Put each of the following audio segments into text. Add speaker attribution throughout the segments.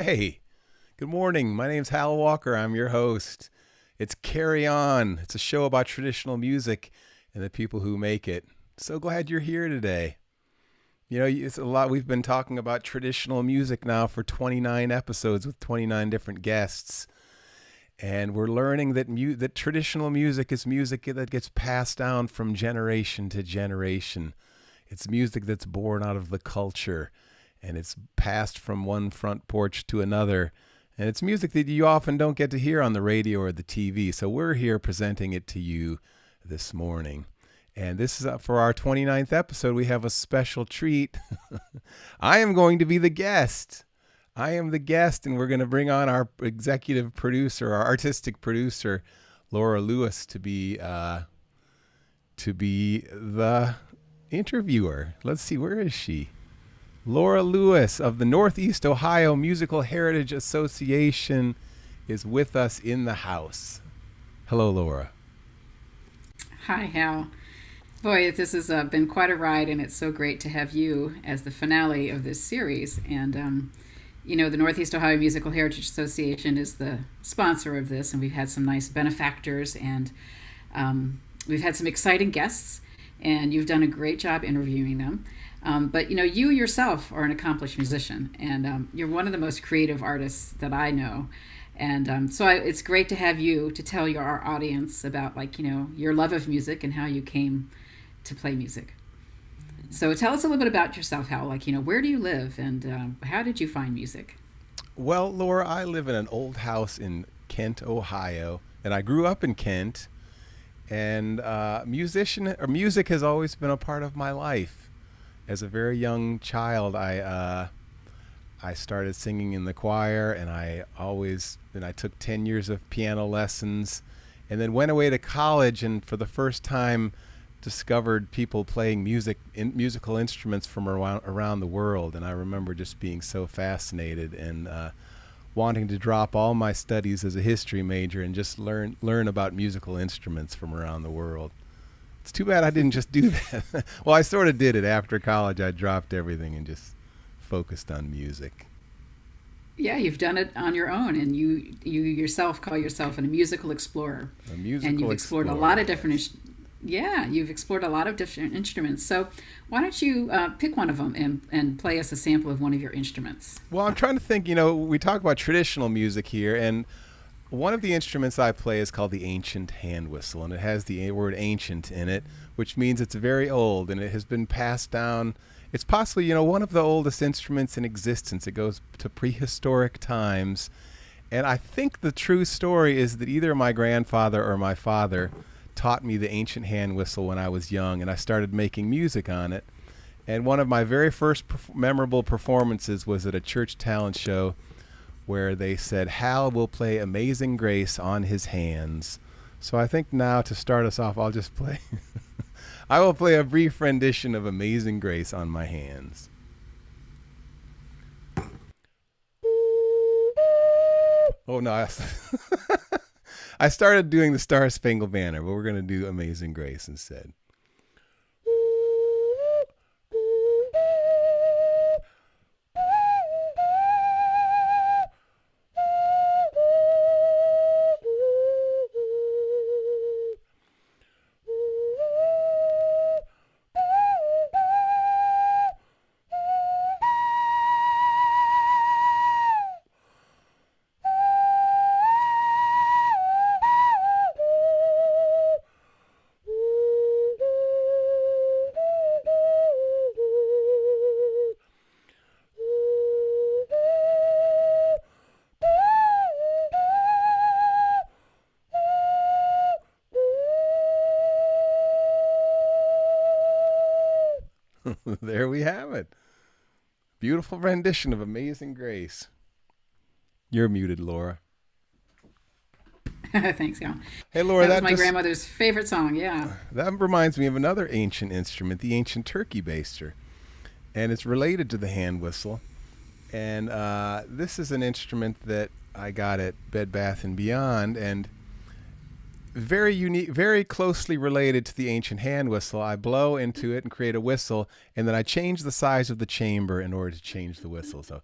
Speaker 1: Hey, good morning. My name's Hal Walker. I'm your host. It's Carry On. It's a show about traditional music and the people who make it. So glad you're here today. You know, it's a lot. We've been talking about traditional music now for 29 episodes with 29 different guests. And we're learning that traditional music is music that gets passed down from generation to generation. It's music that's born out of the culture, and it's passed from one front porch to another. And it's music that you often don't get to hear on the radio or the TV. So we're here presenting it to you this morning. And this is for our 29th episode. We have a special treat. I am going to be the guest. I am the guest, and we're going to bring on our executive producer, our artistic producer, Laura Lewis, to be the interviewer. Let's see, where is she? Laura Lewis of the Northeast Ohio Musical Heritage Association is with us in the house. Hello, Laura.
Speaker 2: Hi, Hal. Boy, this has been quite a ride, and it's so great to have you as the finale of this series. And, the Northeast Ohio Musical Heritage Association is the sponsor of this, and we've had some nice benefactors, and we've had some exciting guests, and you've done a great job interviewing them. But you yourself are an accomplished musician, and you're one of the most creative artists that I know. And it's great to have you to tell our audience about, your love of music and how you came to play music. So tell us a little bit about yourself, Hal. Where do you live, and how did you find music?
Speaker 1: Well, Laura, I live in an old house in Kent, Ohio, and I grew up in Kent. And music has always been a part of my life. As a very young child, I started singing in the choir, and I took 10 years of piano lessons, and then went away to college, and for the first time discovered people playing musical instruments from around the world. And I remember just being so fascinated and wanting to drop all my studies as a history major and just learn about musical instruments from around the world. It's too bad I didn't just do that. Well, I sort of did it after college. I dropped everything and just focused on music.
Speaker 2: Yeah, you've done it on your own, and you yourself call yourself a musical explorer. And you've explored a lot of different you've explored a lot of different instruments. So why don't you pick one of them and play us a sample of one of your instruments?
Speaker 1: Well, I'm trying to think, we talk about traditional music here, and one of the instruments I play is called the ancient hand whistle, and it has the word ancient in it, which means it's very old, and it has been passed down. It's possibly, one of the oldest instruments in existence. It goes to prehistoric times. And I think the true story is that either my grandfather or my father taught me the ancient hand whistle when I was young, and I started making music on it. And one of my very first memorable performances was at a church talent show where they said, Hal will play Amazing Grace on his hands. So I think now, to start us off, I'll just play. I will play a brief rendition of Amazing Grace on my hands. Oh, no. I started doing the Star Spangled Banner, but we're going to do Amazing Grace instead. There we have it. Beautiful rendition of Amazing Grace. You're muted, Laura.
Speaker 2: Thanks, Cal.
Speaker 1: Hey, Laura,
Speaker 2: that was my grandmother's favorite song, yeah.
Speaker 1: That reminds me of another ancient instrument, the ancient turkey baster. And it's related to the hand whistle. And this is an instrument that I got at Bed Bath & Beyond, and very unique, very closely related to the ancient hand whistle. I blow into it and create a whistle, and then I change the size of the chamber in order to change the whistle. So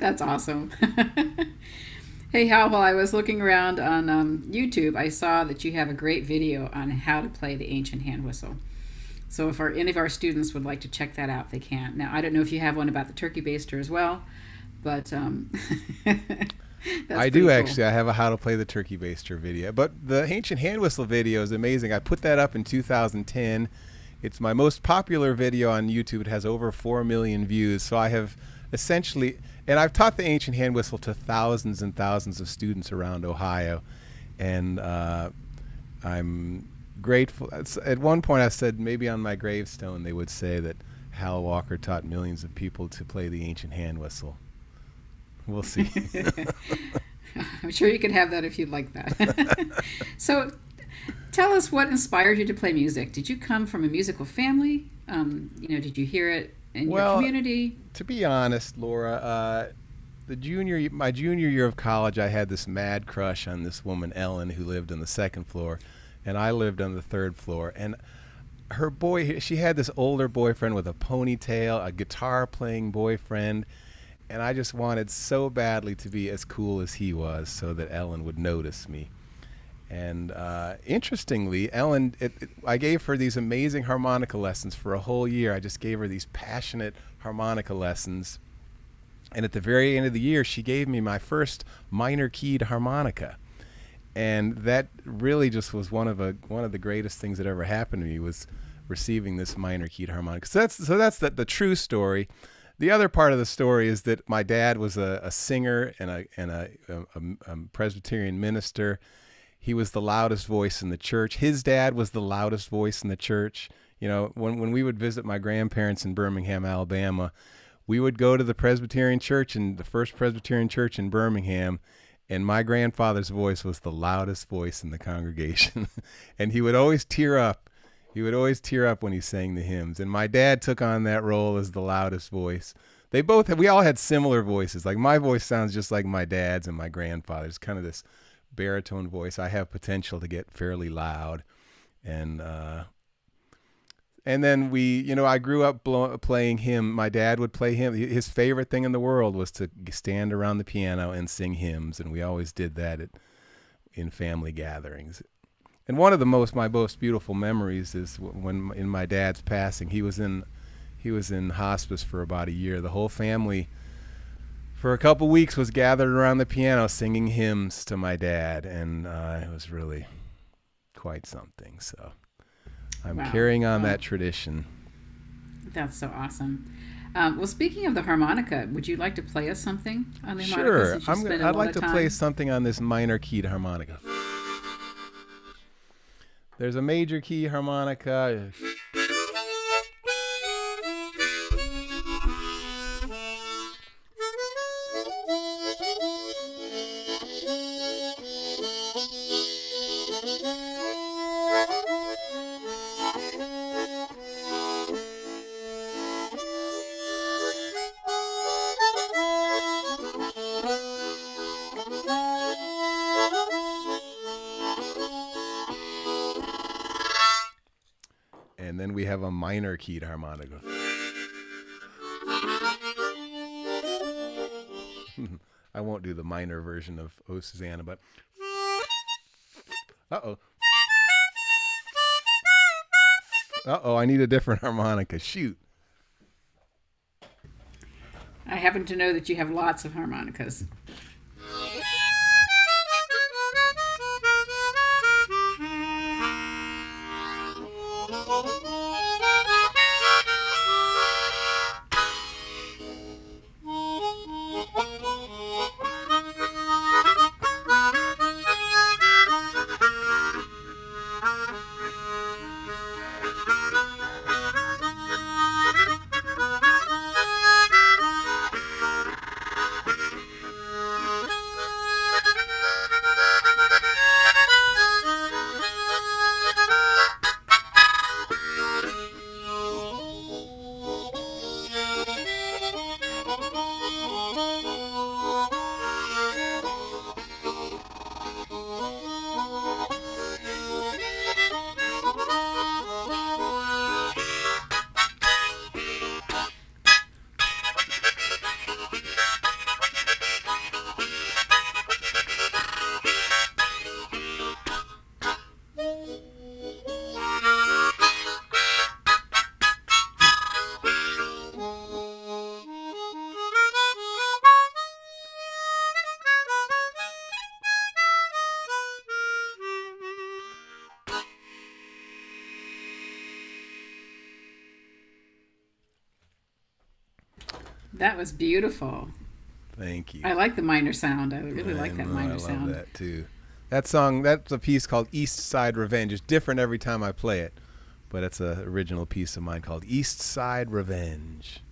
Speaker 2: That's awesome. Hey, Hal, while I was looking around on YouTube, I saw that you have a great video on how to play the ancient hand whistle. So if any of our students would like to check that out, they can. Now, I don't know if you have one about the turkey baster as well, but that's
Speaker 1: I do
Speaker 2: pretty
Speaker 1: actually.
Speaker 2: cool.
Speaker 1: I have a how to play the turkey baster video, but the ancient hand whistle video is amazing. I put that up in 2010. It's my most popular video on YouTube. It has over 4 million views. So I have essentially, and I've taught the ancient hand whistle to thousands and thousands of students around Ohio, and I'm grateful. At one point, I said maybe on my gravestone they would say that Hal Walker taught millions of people to play the ancient hand whistle. We'll see.
Speaker 2: I'm sure you could have that if you'd like that. So tell us what inspired you to play music. Did you come from a musical family? Did you hear it in your
Speaker 1: Well,
Speaker 2: community?
Speaker 1: to be honest, Laura, my junior year of college, I had this mad crush on this woman, Ellen, who lived on the second floor, and I lived on the third floor. And she had this older boyfriend with a ponytail, a guitar-playing boyfriend, and I just wanted so badly to be as cool as he was so that Ellen would notice me. And interestingly, Ellen, I gave her these amazing harmonica lessons for a whole year. I just gave her these passionate harmonica lessons. And at the very end of the year, she gave me my first minor keyed harmonica. And that really just was one of the greatest things that ever happened to me, was receiving this minor keyed harmonica. So that's the true story. The other part of the story is that my dad was a singer and a Presbyterian minister. He was the loudest voice in the church. His dad was the loudest voice in the church. You know, when we would visit my grandparents in Birmingham, Alabama, we would go to the Presbyterian church, and the First Presbyterian Church in Birmingham, and my grandfather's voice was the loudest voice in the congregation. And he would always tear up. He would always tear up when he sang the hymns. And my dad took on that role as the loudest voice. We all had similar voices. Like, my voice sounds just like my dad's and my grandfather's, kind of this baritone voice. I have potential to get fairly loud. And then I grew up playing hymn. My dad would play hymn. His favorite thing in the world was to stand around the piano and sing hymns. And we always did that in family gatherings. And one of my most beautiful memories is when, in my dad's passing, he was in hospice for about a year. The whole family, for a couple weeks, was gathered around the piano singing hymns to my dad, and it was really quite something. So I'm
Speaker 2: Wow.
Speaker 1: carrying on
Speaker 2: Wow.
Speaker 1: that tradition.
Speaker 2: That's so awesome. Well, speaking of the harmonica, would you like to play us something on the harmonica?
Speaker 1: Sure,
Speaker 2: Since you spend a
Speaker 1: I'd
Speaker 2: lot
Speaker 1: like
Speaker 2: of
Speaker 1: to play
Speaker 2: time?
Speaker 1: something on this minor keyed harmonica. There's a major key harmonica. And then we have a minor keyed harmonica. I won't do the minor version of Oh Susanna, but uh-oh. Uh-oh, I need a different harmonica. Shoot.
Speaker 2: I happen to know that you have lots of harmonicas. That was beautiful.
Speaker 1: Thank you.
Speaker 2: I like the minor sound. I really
Speaker 1: I
Speaker 2: like that
Speaker 1: know, I
Speaker 2: minor
Speaker 1: love
Speaker 2: sound.
Speaker 1: that too. That song, that's a piece called East Side Revenge. It's different every time I play it, but it's an original piece of mine called East Side Revenge.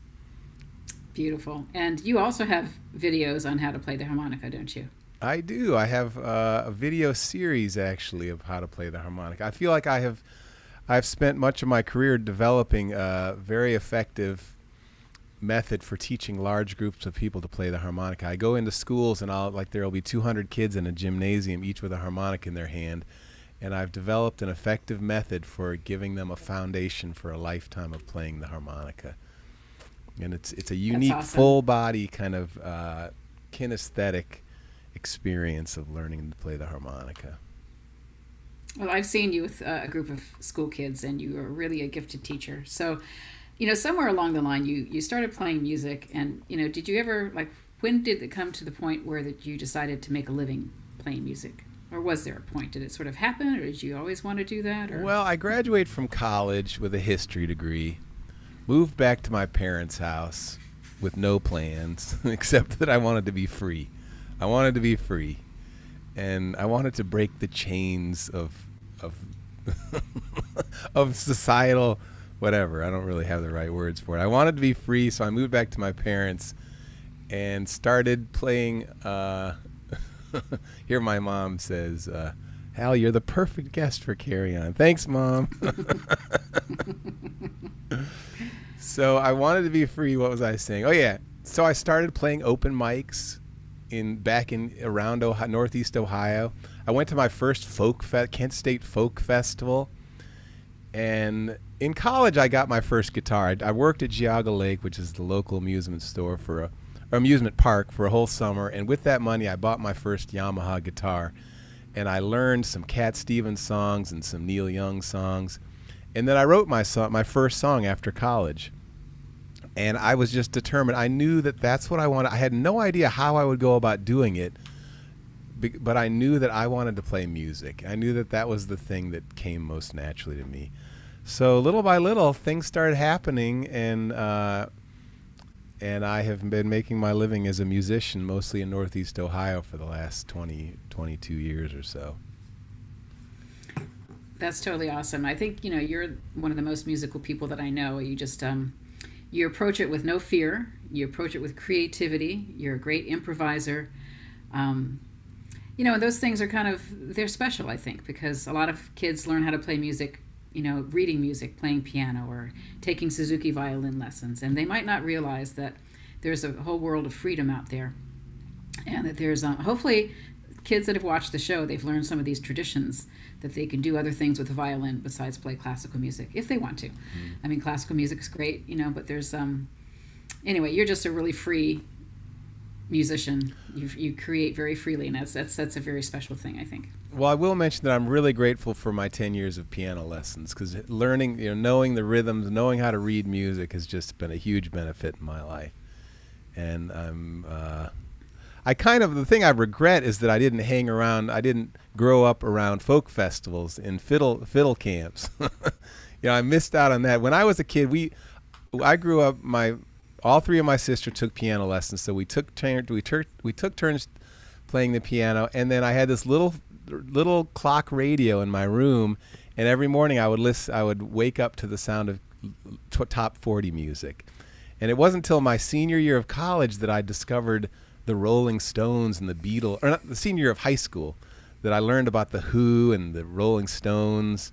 Speaker 2: Beautiful. And you also have videos on how to play the harmonica, don't you?
Speaker 1: I do. I have a video series actually of how to play the harmonica. I feel like I've spent much of my career developing a very effective method for teaching large groups of people to play the harmonica. I go into schools and there'll be 200 kids in a gymnasium, each with a harmonica in their hand, and I've developed an effective method for giving them a foundation for a lifetime of playing the harmonica. And it's a
Speaker 2: That's
Speaker 1: unique
Speaker 2: awesome.
Speaker 1: full body kind of kinesthetic experience of learning to play the harmonica.
Speaker 2: Well, I've seen you with a group of school kids, and you are really a gifted teacher. So, you know, somewhere along the line, you started playing music, and you know, did you ever like when did it come to the point where that you decided to make a living playing music, or was there a point? Did it sort of happen, or did you always want to do that? Or
Speaker 1: Well, I graduated from college with a history degree, moved back to my parents' house with no plans except that I wanted to be free. I wanted to be free, and I wanted to break the chains of of societal whatever. I don't really have the right words for it. I wanted to be free, so I moved back to my parents and started playing. Here, my mom says, "Hal, you're the perfect guest for Carry On." Thanks, Mom. So I wanted to be free. What was I saying? Oh yeah. So I started playing open mics back in around Northeast Ohio. I went to my first Kent State Folk Festival, and in college I got my first guitar. I worked at Geauga Lake, which is the local amusement store or amusement park, for a whole summer, and with that money I bought my first Yamaha guitar, and I learned some Cat Stevens songs and some Neil Young songs, and then I wrote my first song after college. And I was just determined. I knew that that's what I wanted. I had no idea how I would go about doing it, but I knew that I wanted to play music. I knew that that was the thing that came most naturally to me. So little by little, things started happening, and I have been making my living as a musician, mostly in Northeast Ohio, for the last 22 years or so.
Speaker 2: That's totally awesome. I think you know you're one of the most musical people that I know. You just you approach it with no fear. You approach it with creativity. You're a great improviser. Um, you know, and those things are kind of they're special, I think, because a lot of kids learn how to play music. You know, reading music, playing piano, or taking Suzuki violin lessons, and they might not realize that there's a whole world of freedom out there, and that there's hopefully kids that have watched the show, they've learned some of these traditions that they can do other things with the violin besides play classical music if they want to. I mean, classical music is great, you know, but there's anyway, you're just a really free musician. You create very freely, and that's a very special thing, I think.
Speaker 1: Well, I will mention that I'm really grateful for my 10 years of piano lessons, because learning, knowing the rhythms, knowing how to read music has just been a huge benefit in my life. And the thing I regret is that I didn't grow up around folk festivals and fiddle camps. I missed out on that. When I was a kid, I grew up, all three of my sisters took piano lessons, so we took turns playing the piano, and then I had this little clock radio in my room, and every morning I would wake up to the sound of top 40 music. And it wasn't until my senior year of college that I discovered the Rolling Stones and the Beatles, or not, the senior year of high school, that I learned about the Who and the Rolling Stones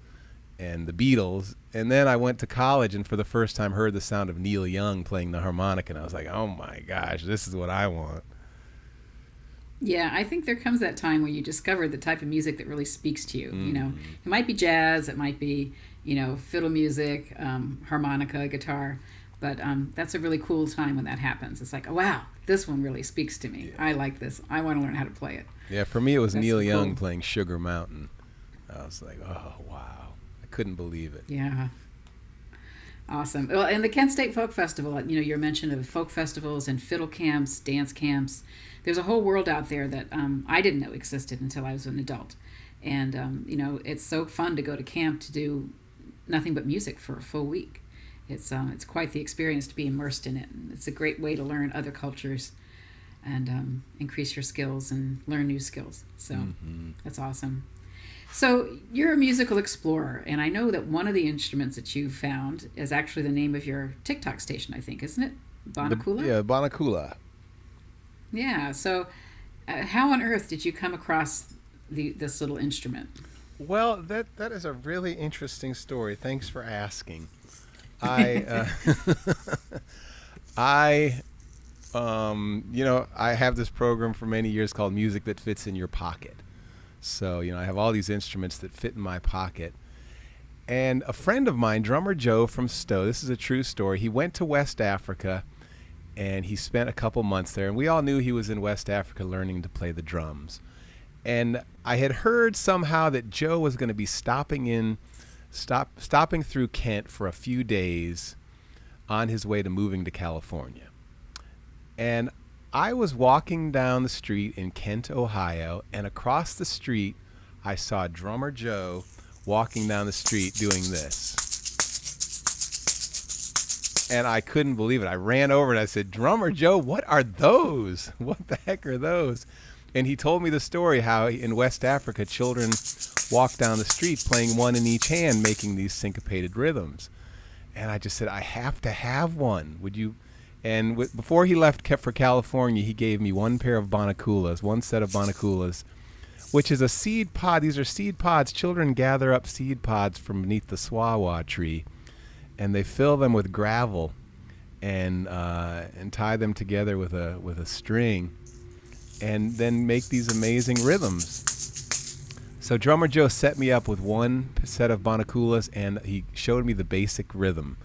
Speaker 1: and the Beatles. And then I went to college and for the first time heard the sound of Neil Young playing the harmonica, and I was like, oh my gosh, this is what I want.
Speaker 2: Yeah, I think there comes that time where you discover the type of music that really speaks to you. You know, it might be jazz, it might be, fiddle music, harmonica, guitar, but that's a really cool time when that happens. It's like, oh, wow, this one really speaks to me. Yeah. I like this. I want to learn how to play it.
Speaker 1: Yeah, for me it was
Speaker 2: That's
Speaker 1: Neil
Speaker 2: cool.
Speaker 1: Young playing Sugar Mountain. I was like, oh, wow. I couldn't believe it.
Speaker 2: Yeah. Awesome. Well, and the Kent State Folk Festival, your mention of folk festivals and fiddle camps, dance camps. There's a whole world out there that I didn't know existed until I was an adult. And, it's so fun to go to camp to do nothing but music for a full week. It's quite the experience to be immersed in it. And it's a great way to learn other cultures and increase your skills and learn new skills. So that's awesome. So you're a musical explorer, and I know that one of the instruments that you found is actually the name of your TikTok station, I think, isn't it? Bonacula?
Speaker 1: Yeah, Bonacula.
Speaker 2: Yeah. So how on earth did you come across this little instrument?
Speaker 1: Well, that is a really interesting story. Thanks for asking. I I I have this program for many years called Music That Fits in Your Pocket. So, I have all these instruments that fit in my pocket. And a friend of mine, drummer Joe from Stowe, this is a true story. He went to West Africa and he spent a couple months there. And we all knew he was in West Africa learning to play the drums. And I had heard somehow that Joe was going to be stopping through Kent for a few days on his way to moving to California. And I was walking down the street in Kent, Ohio, and across the street, I saw drummer Joe walking down the street doing this. And I couldn't believe it. I ran over and I said, "Drummer Joe, what are those? What the heck are those?" And he told me the story how in West Africa, children walk down the street playing one in each hand, making these syncopated rhythms. And I just said, "I have to have one. Would you?" And before he left for California, he gave me one set of Bonaculas, which is a seed pod. These are seed pods. Children gather up seed pods from beneath the swawa tree, and they fill them with gravel and tie them together with a string, and then make these amazing rhythms. So drummer Joe set me up with one set of Bonaculas, and he showed me the basic rhythm,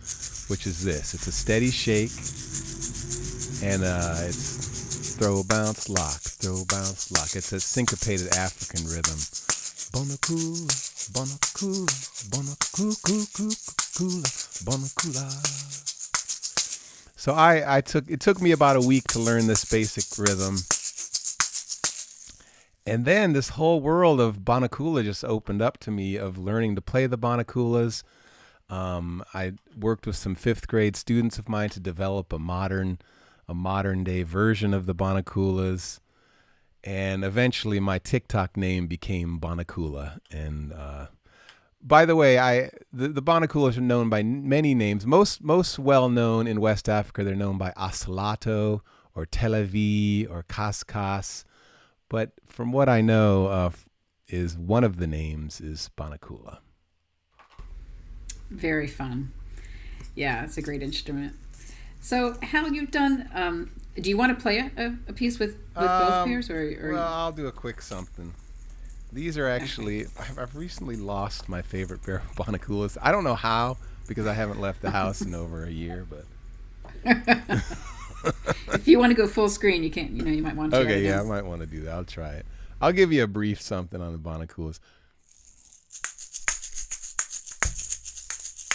Speaker 1: which is this. It's a steady shake, and it's throw, bounce, lock, throw, bounce, lock. It's a syncopated African rhythm. Bonacula, Bonacula, Bonacula, Bonacula. So it took me about a week to learn this basic rhythm. And then this whole world of Bonacula just opened up to me, of learning to play the Bonaculas. I worked with some 5th grade students of mine to develop a modern day version of the Bonaculas. And eventually my TikTok name became Bonacula. And by the way, the Bonaculas are known by many names. Most well known in West Africa, they're known by Asalato or Televi or Kaskas. But from what I know is one of the names is Bonacula.
Speaker 2: Very fun. Yeah, it's a great instrument. So, Hal, you've done. Do you want to play a piece with both pairs, or?
Speaker 1: Well, I'll do a quick something. These are actually. I've recently lost my favorite pair of Bonaculas. I don't know how, because I haven't left the house in over a year. But
Speaker 2: if you want to go full screen, you can't. You might want to.
Speaker 1: Okay, yeah, I might want to do that. I'll try it. I'll give you a brief something on the Bonaculas.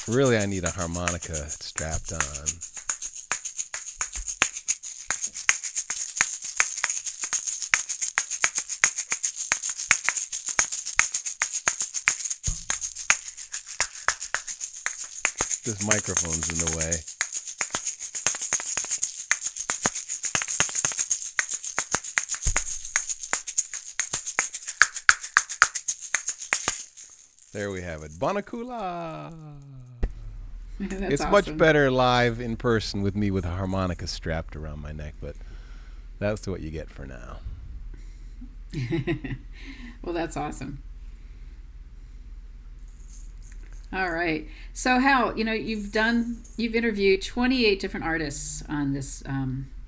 Speaker 1: Really, I need a harmonica strapped on. This microphone's in the way. There we have it. Bonacula. It's
Speaker 2: awesome.
Speaker 1: Much better live in person with me with a harmonica strapped around my neck, but that's what you get for now.
Speaker 2: Well, that's awesome. All right. So Hal, you've interviewed 28 different artists on this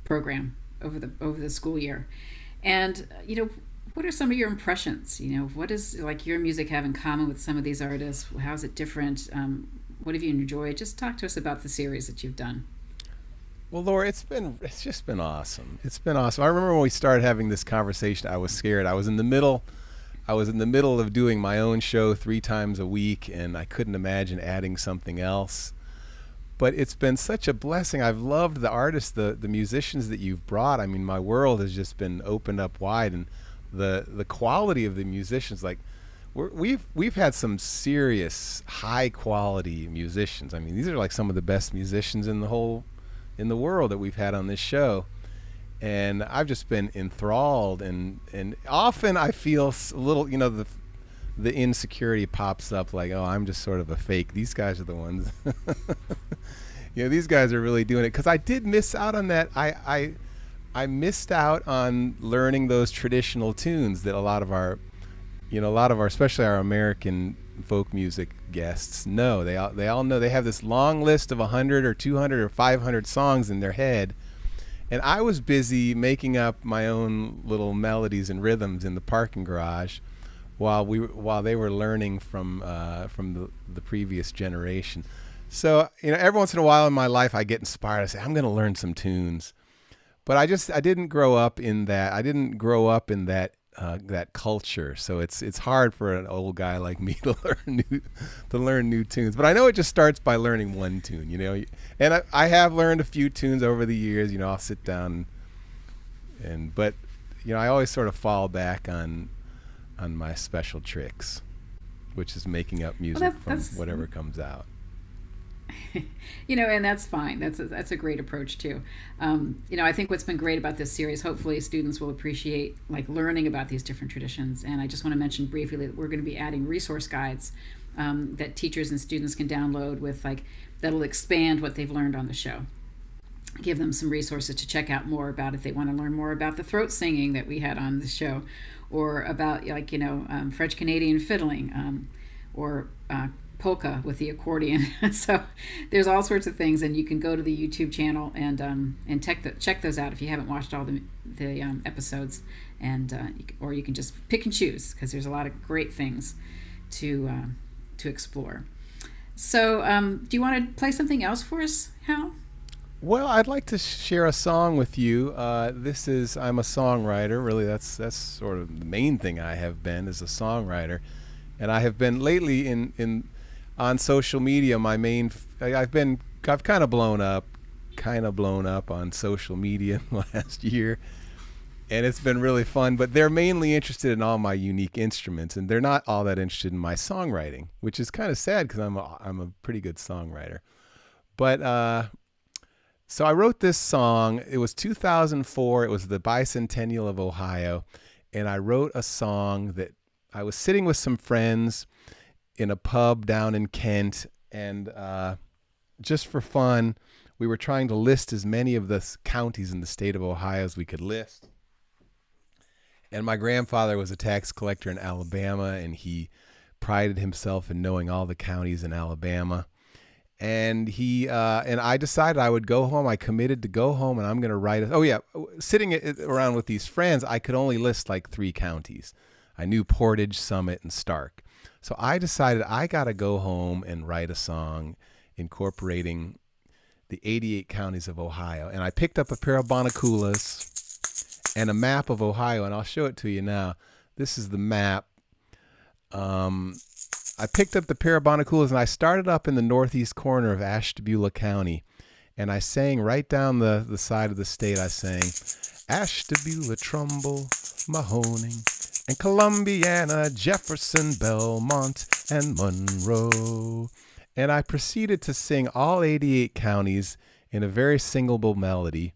Speaker 2: program over the school year, and what are some of your impressions? What does your music have in common with some of these artists? How is it different? What have you enjoyed? Just talk to us about the series that you've done.
Speaker 1: Well, Laura, it's just been awesome. It's been awesome. I remember when we started having this conversation, I was scared. I was in the middle of doing my own show 3 times a week, and I couldn't imagine adding something else. But it's been such a blessing. I've loved the artists, the musicians that you've brought. I mean, my world has just been opened up wide, and the quality of the musicians. Like we've had some serious high quality musicians. I mean, these are like some of the best musicians in the world that we've had on this show, and I've just been enthralled. And often I feel a little, the insecurity pops up, like, oh, I'm just sort of a fake. These guys are the ones. These guys are really doing it, because I did miss out on that. I missed out on learning those traditional tunes that a lot of our, especially our American folk music guests know. They all know. They have this long list of 100 or 200 or 500 songs in their head, and I was busy making up my own little melodies and rhythms in the parking garage, while they were learning from the previous generation. So every once in a while in my life, I get inspired. I say, I'm going to learn some tunes, but I didn't grow up in that. I didn't grow up in that culture. So it's hard for an old guy like me to learn new tunes. But I know it just starts by learning one tune, And I have learned a few tunes over the years. I'll sit down but I always sort of fall back on my special tricks, which is making up music from whatever comes out.
Speaker 2: And that's fine. That's a great approach too. I think what's been great about this series, hopefully students will appreciate like learning about these different traditions. And I just want to mention briefly that we're going to be adding resource guides that teachers and students can download that'll expand what they've learned on the show. Give them some resources to check out more about if they want to learn more about the throat singing that we had on the show, or about French Canadian fiddling, or polka with the accordion. So there's all sorts of things, and you can go to the YouTube channel and check those out if you haven't watched all the episodes, or you can just pick and choose, because there's a lot of great things to explore. So do you want to play something else for us, Hal?
Speaker 1: Well, I'd like to share a song with you. I'm a songwriter. Really, that's sort of the main thing I have been, is a songwriter. And I have been lately on social media. I've kind of blown up on social media in the last year, and it's been really fun. But they're mainly interested in all my unique instruments, and they're not all that interested in my songwriting, which is kind of sad, because I'm a pretty good songwriter. But so I wrote this song. It was 2004. It was the bicentennial of Ohio, and I wrote a song that I was sitting with some friends in a pub down in Kent, and just for fun, we were trying to list as many of the counties in the state of Ohio as we could list. And my grandfather was a tax collector in Alabama, and he prided himself in knowing all the counties in Alabama. And and I decided I would go home. I committed to go home, and I'm going to write sitting around with these friends, I could only list like 3 counties. I knew Portage, Summit, and Stark. So I decided I got to go home and write a song incorporating the 88 counties of Ohio. And I picked up a pair of binoculars and a map of Ohio, and I'll show it to you now. This is the map. I picked up the pair of binoculars, and I started up in the northeast corner of Ashtabula County, and I sang right down the side of the state. I sang Ashtabula, Trumbull, Mahoning, and Columbiana, Jefferson, Belmont, and Monroe. And I proceeded to sing all 88 counties in a very singable melody.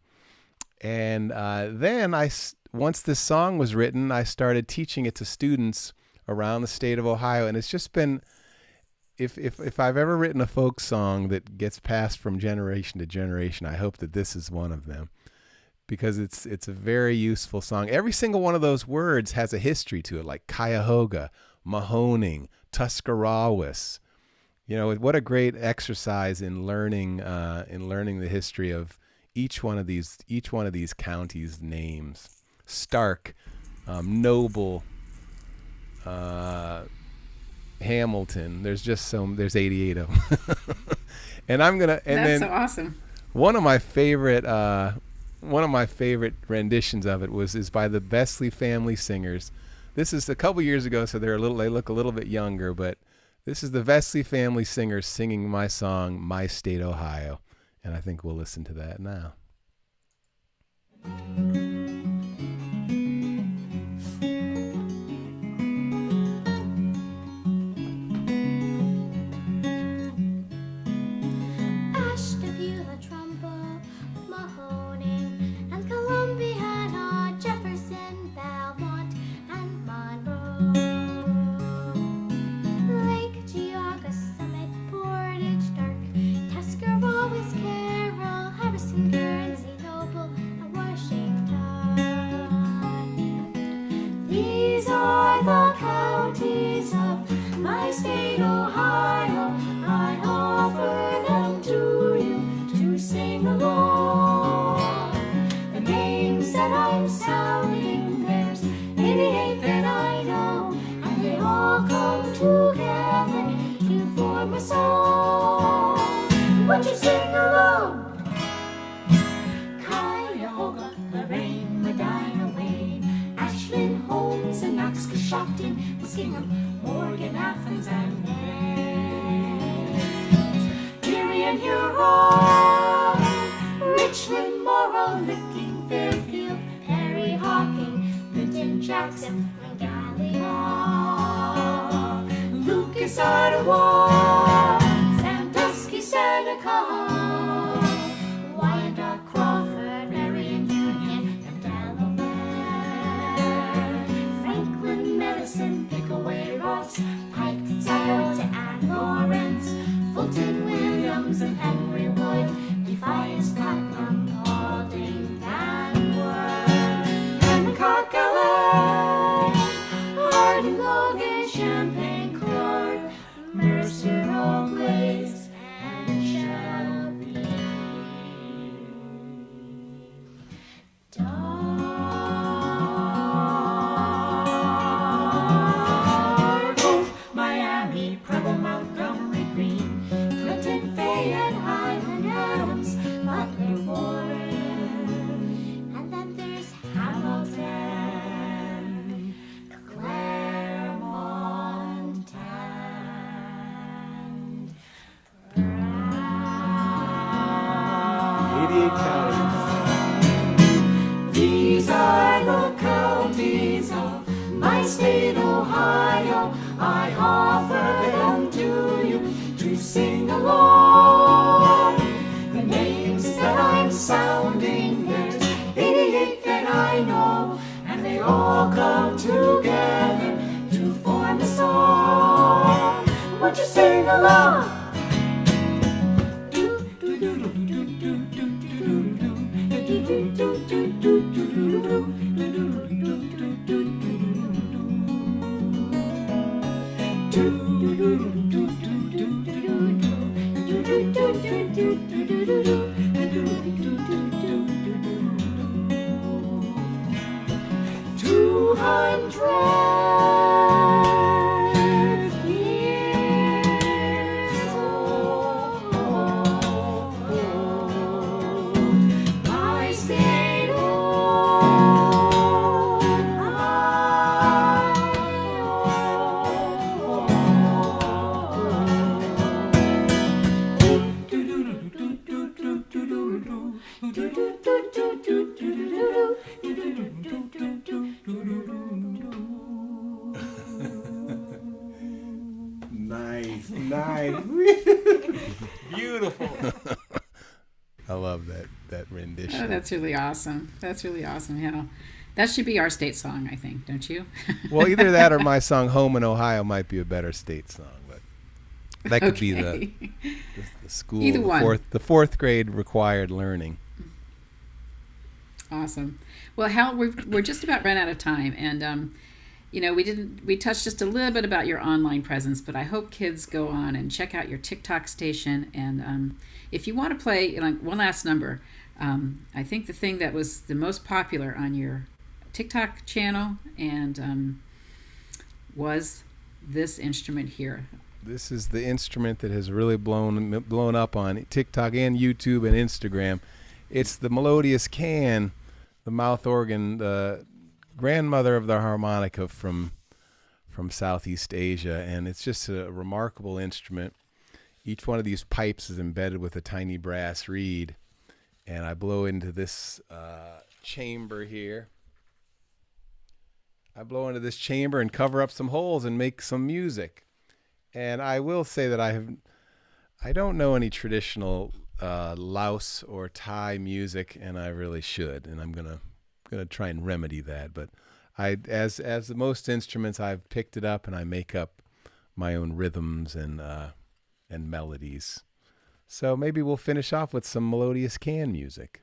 Speaker 1: And then once this song was written, I started teaching it to students around the state of Ohio. And it's just been, if I've ever written a folk song that gets passed from generation to generation, I hope that this is one of them, because it's a very useful song. Every single one of those words has a history to it, like Cuyahoga, Mahoning, Tuscarawas. What a great exercise in learning the history of each one of these counties' names. Stark, Noble, Hamilton. There's 88 of them. That's so awesome. One of my favorite renditions of it is by the Vesley Family Singers. This is a couple years ago, so they look a little bit younger, but this is the Vesley Family Singers singing my song, My State, Ohio. And I think we'll listen to that now.
Speaker 3: sing along. The names that I'm sounding, there's 88 that I know, and they all come together to form a song. Won't you sing along? Cuyahoga, Lorraine, Medina, Wayne, Ashland, Holmes, and Knox, Coshocton, Muskingum, Morgan, Athens, and Wales. Erie and Huron, Richmond, Morrow, Licking, Fairfield, Perry, Hocking, Linton, Jackson, and Gallia, Lucas, Ottawa, Sandusky, Seneca, Wyandotte, Crawford, Marion, Union, and Delaware, Franklin, Medicine, Pickaway, Ross, Pike, Scioto, and Lawrence, Fulton, Williams, and Henry Wood, Defiance, Putnam, Paulding, and Wood, Hancock, LA, Harding, Logan, Champaign, Clark, Mercer, Oak Lakes, and Shelby. Dartmouth, Miami, Preble, Montgomery, Green, Clinton, Fayette, Highland, Adams, Butler, Warren, and then there's Hamilton, Claremont, and Brown.
Speaker 1: 88 counties.
Speaker 3: These are the counties of my state, Ohio. I offer them to you to sing along. The names that I'm sounding, there's 88 that I know, and they all come together to form a song. Won't you sing along?
Speaker 1: Nice. Beautiful. I love that rendition.
Speaker 2: Oh, that's really awesome. That's really awesome, Hal. That should be our state song, I think, don't you?
Speaker 1: Well, either that or my song "Home in Ohio" might be a better state song, but that could be the school.
Speaker 2: Either one.
Speaker 1: The fourth grade required learning.
Speaker 2: Awesome. Well, Hal, we're just about run out of time, and we touched just a little bit about your online presence, but I hope kids go on and check out your TikTok station, and if you want to play one last number, I think the thing that was the most popular on your TikTok channel and was this instrument here.
Speaker 1: This is the instrument that has really blown up on TikTok and YouTube and Instagram. It's the Melodious Can, the mouth organ, the grandmother of the harmonica from Southeast Asia, and it's just a remarkable instrument. Each one of these pipes is embedded with a tiny brass reed, and I blow into this chamber here. I blow into this chamber and cover up some holes and make some music. And I will say that I don't know any traditional Laos or Thai music, and I really should, and I'm gonna try and remedy that. But as most instruments, I've picked it up and I make up my own rhythms and melodies. So maybe we'll finish off with some Melodious Can music.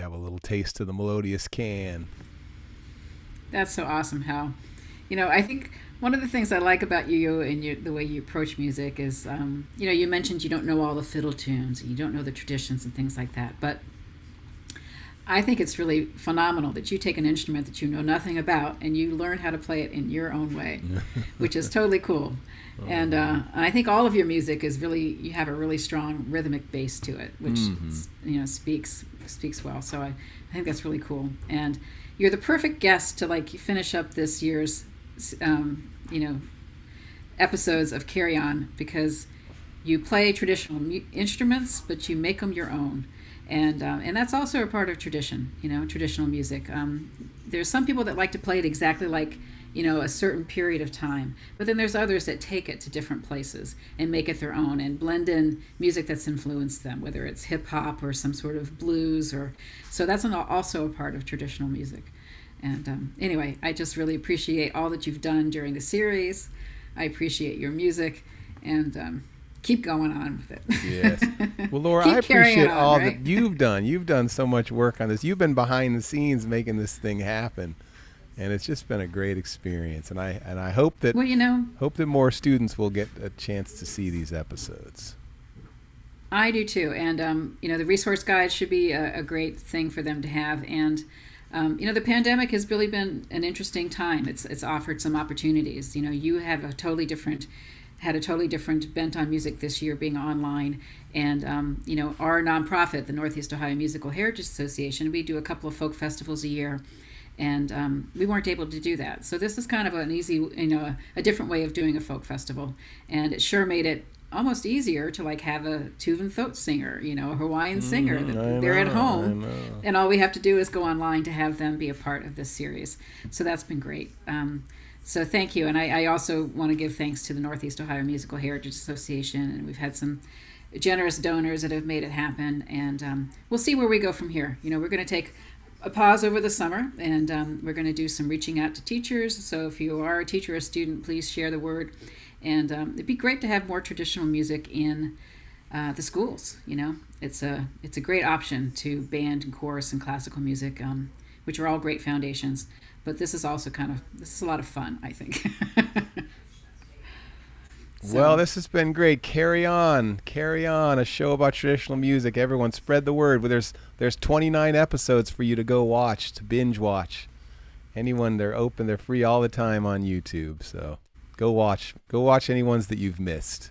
Speaker 1: have a little taste of the Melodious can.
Speaker 2: That's so awesome, Hal. I think one of the things I like about you and the way you approach music is, you mentioned you don't know all the fiddle tunes, and you don't know the traditions and things like that. But I think it's really phenomenal that you take an instrument that you know nothing about and you learn how to play it in your own way, which is totally cool. And I think all of your music is you have a really strong rhythmic base to it, which speaks well. So I think that's really cool. And you're the perfect guest to finish up this year's episodes of Carry On, because you play traditional instruments, but you make them your own. And that's also a part of tradition, traditional music. There's some people that like to play it exactly like, a certain period of time. But then there's others that take it to different places and make it their own and blend in music that's influenced them, whether it's hip hop or some sort of blues. So that's also a part of traditional music. And anyway, I just really appreciate all that you've done during the series. I appreciate your music, and keep going on with it.
Speaker 1: Yes. Well, Laura, I appreciate all that you've done. You've done so much work on this. You've been behind the scenes making this thing happen, and it's just been a great experience. And I hope that hope that more students will get a chance to see these episodes.
Speaker 2: I do too, and the resource guide should be a great thing for them to have. And the pandemic has really been an interesting time. It's offered some opportunities. You have had a totally different bent on music this year, being online. And our nonprofit, the Northeast Ohio Musical Heritage Association, we do a couple of folk festivals a year, and we weren't able to do that. So this is kind of an easy, a different way of doing a folk festival, and it sure made it almost easier to have a Tuvan Thoat singer, a Hawaiian singer. They're at home, and all we have to do is go online to have them be a part of this series. So that's been great. So thank you. And I also want to give thanks to the Northeast Ohio Musical Heritage Association, and we've had some generous donors that have made it happen, and we'll see where we go from here. We're going to take a pause over the summer, and we're going to do some reaching out to teachers. So if you are a teacher or a student, please share the word. And it'd be great to have more traditional music in the schools. It's a great option to band and chorus and classical music, which are all great foundations. But this is also this is a lot of fun, I think.
Speaker 1: Well, this has been great. Carry on, a show about traditional music. Everyone spread the word. There's 29 episodes for you to go watch, to binge watch. Anyone, they're open, they're free all the time on YouTube. So go watch any ones that you've missed.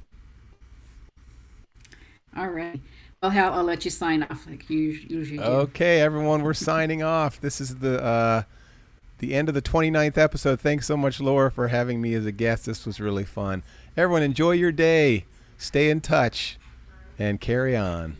Speaker 2: All right. Well, Hal, I'll let you sign off like you usually do.
Speaker 1: Okay, everyone, we're signing off. This is the end of the 29th episode. Thanks so much, Laura, for having me as a guest. This was really fun. Everyone, enjoy your day. Stay in touch and carry on.